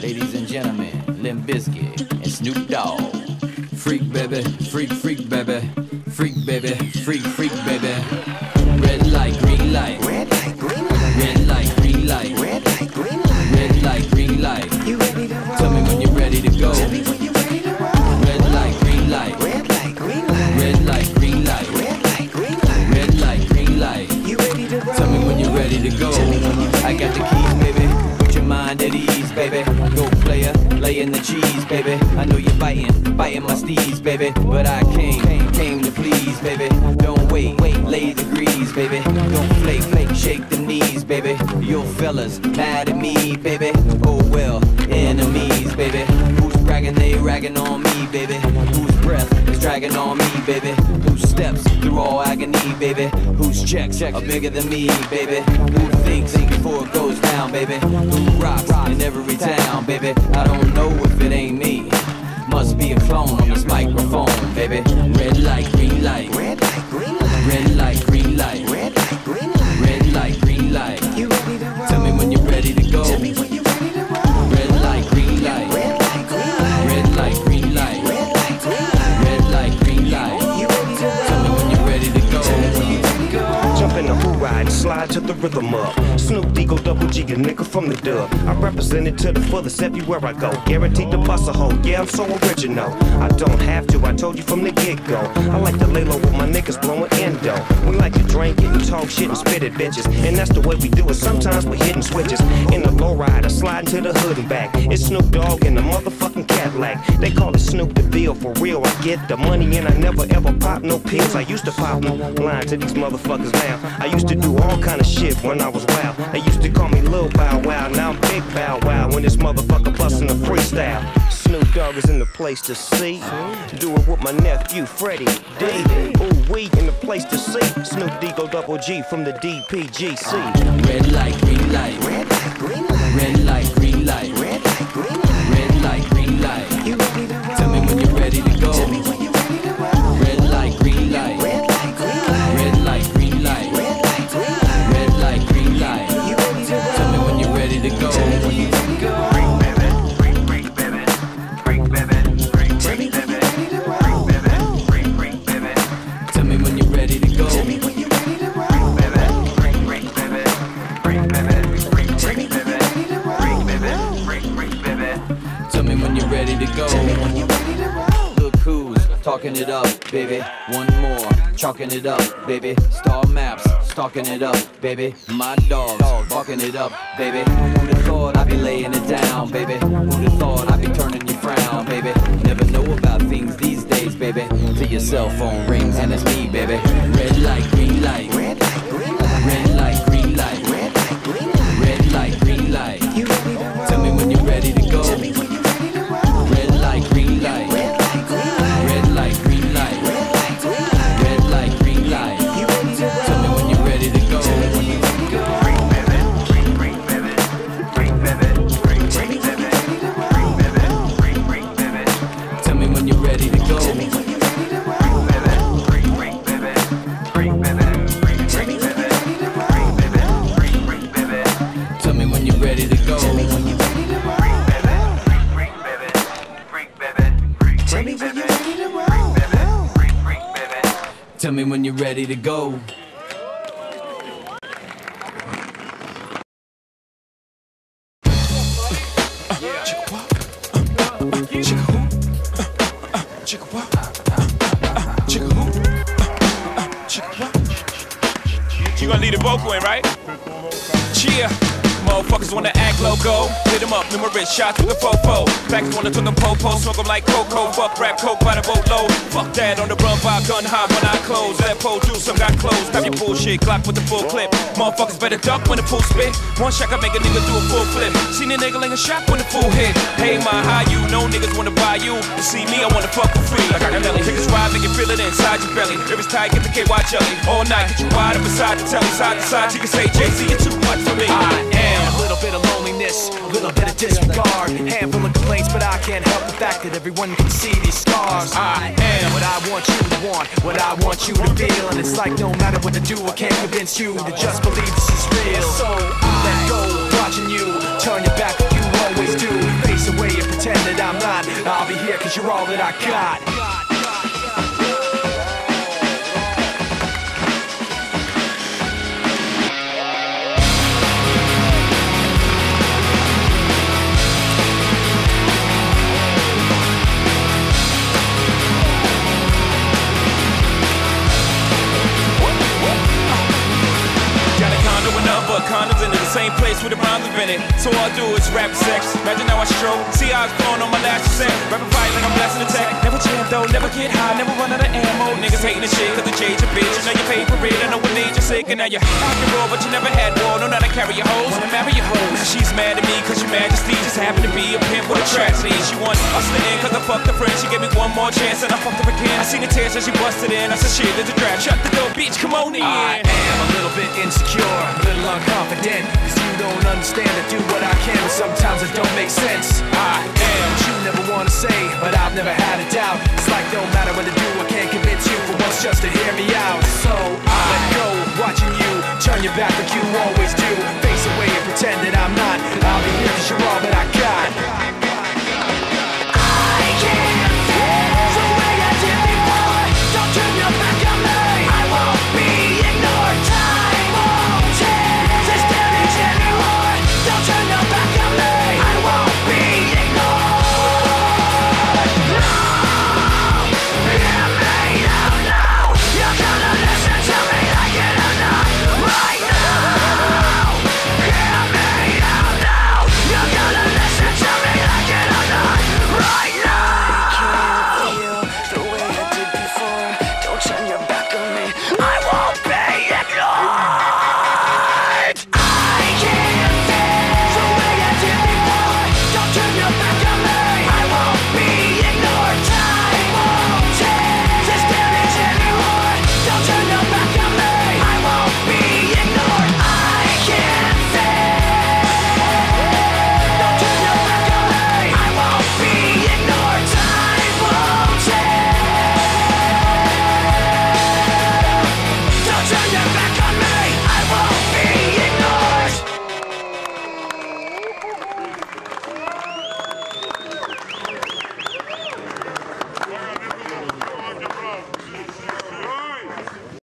Ladies and gentlemen, Limp Bizkit and Snoop Dogg. Freak baby, freak, freak baby, freak baby, freak, freak baby. Red light, green light, red light, green light, red light, green light, red light, green light, red light, green light. You ready to roll? Tell me when you're ready to go. Tell me when you're ready to roll. Red light, green light, red light, green light, red light, green light, red light, green light, red light, green light. You ready to roll? Tell me when you're ready to go. I got the keys, baby. Put your mind at ease, baby. Go player, lay in the cheese, baby. I know you're biting my steez, baby. But I came to please, baby. Don't wait, lay the grease, baby. Don't flake, shake the knees, baby. Your fellas mad at me, baby. Oh well, enemies, baby. Who's bragging, they ragging on me, baby. Whose breath is dragging on me, baby. Whose steps through all agony, baby. Whose checks are bigger than me, baby. Who thinks before it goes down, baby. Who rocks in every town, baby. I don't know if it ain't me. Must be a clone on this microphone, baby. Red light, green light, red light, green light, red light, green light, red light, green light, red light, green light. You ready to roll? Tell me when you're ready to go. Tell me when you're ready to roll. Red light, green light, red light, green light, red light, green light, red light, green light, red light, green light. You ready to roll? Tell me when you're ready to go. Tell me when you're ready to go. Jump in the who ride and slide to the rhythm up. Snoop Deagle Double G, a nigga from the dub. I represent it to the fullest everywhere I go. Guaranteed to bust a hole, yeah, I'm so original. I don't have to, I told you from the get-go. I like to lay low with my niggas blowing endo. We like to drink it and talk shit and spit it, bitches. And that's the way we do it, sometimes we hitting switches. In the low ride, I slide into the hood and back. It's Snoop Dogg in the motherfucking Cadillac. They call it Snoop the Bill, for real, I get the money and I never ever pop no pills. I used to pop them, lying to these motherfuckers now. I used to do all kind of shit when I was wild. They used to call me Lil Bow Wow, now I'm Big Bow Wow when this motherfucker bustin' a freestyle. Snoop Dogg is in the place to see. Do it with my nephew Freddie D. Ooh, we in the place to see. Snoop Deagle Double G from the DPGC. Red light, green light, red light, green light, red light, green light, red light, green light, red light, green light. You ready to roll? Tell me when you're ready to go. Tell me when you're ready to roll. Red light, green light, red light, green light, red light, green light, red light, green light, red light, green light. You ready to roll? Tell me when you're ready to go. Tell me when you're ready to go. Tell me when you're ready to go. Tell me when you're ready to roll. Tell me when you're ready to go. Tell me when you're ready to roll. Look who's talking it up, baby. One more, chalking it up, baby. Star maps, stalking it up, baby. My dogs, barking it up, baby. Who'd have thought I'd be laying it down, baby? Who'd have thought I'd be turning your frown, baby? Never know about things these days, baby. Till your cell phone rings and it's me, baby. Red light, green light, Red light, green light, red light, green light, red light, green light. red light, green light. You ready to roll? Tell me when you're ready to go. Tell me when you're ready to roll. Red light. Tell me when you're ready to roll. Tell me when you're ready to go. You gonna lead the vocal in, right? Cheer. Motherfuckers wanna act loco. Hit 'em up, numerous shots with the fofo. Backers wanna took them po-po, smoke 'em like cocoa. Fuck rap, coke by the boatload. Fuck that, on the run by gun high when I close. That pole do some got closed. Grab your bullshit, Glock with the full clip. Motherfuckers better duck when the pool spit. One shot can make a nigga do a full flip. Seen a nigga ling a shot when the fool hit. Hey, my how you? No niggas wanna buy you. You see me, I wanna fuck for free. Like I got belly. Niggas ride, make you feel it inside your belly. If it's tight, get the KY jelly. All night, get you wide up beside the telly. Side to side, you can say Jay-Z, you're too much for me. I am a little bit of loneliness, a little bit of disregard. Handful of complaints, but I can't help the fact that everyone can see these scars. I am what I want you to want, what I want you to feel. And it's like no matter what to do, I can't convince you to just believe this is real. So let go, watching you, turn your back like you always do. Face away and pretend that I'm not. I'll be here cause you're all that I got. Condoms into the same place with the rhymes invented. So all I do is rap sex. Imagine how I stroke. See how it's flowing on my last set. Rapping fight like I'm blasting the tech. Never jam though, never get high, never run out of ammo. Niggas hating the shit cause the change your bitch. You know you paid for it, I know what made you sick. And now you're rock and roll, but you never had war. Know how to carry your hoes, wanna marry your hoes. Now she's mad at me cause your majesty just happened to be a pimp with a tragedy. She want us to end cause I fucked her friend. She gave me one more chance and I fucked her again. I seen the tears as she busted in. I said shit, there's a draft. Shut the door, bitch, come on in. I am a little bit insecure, a little unconfident. Cause you don't understand, I do what I can, but sometimes it don't make sense. I am what you never wanna say, but I've never had a doubt. It's like no matter what to do, I can't convince you for once just to hear me out. So I let go, watching you, turn your back like you always do. Face away and pretend that I'm not. I'll be here cause you're all that I got.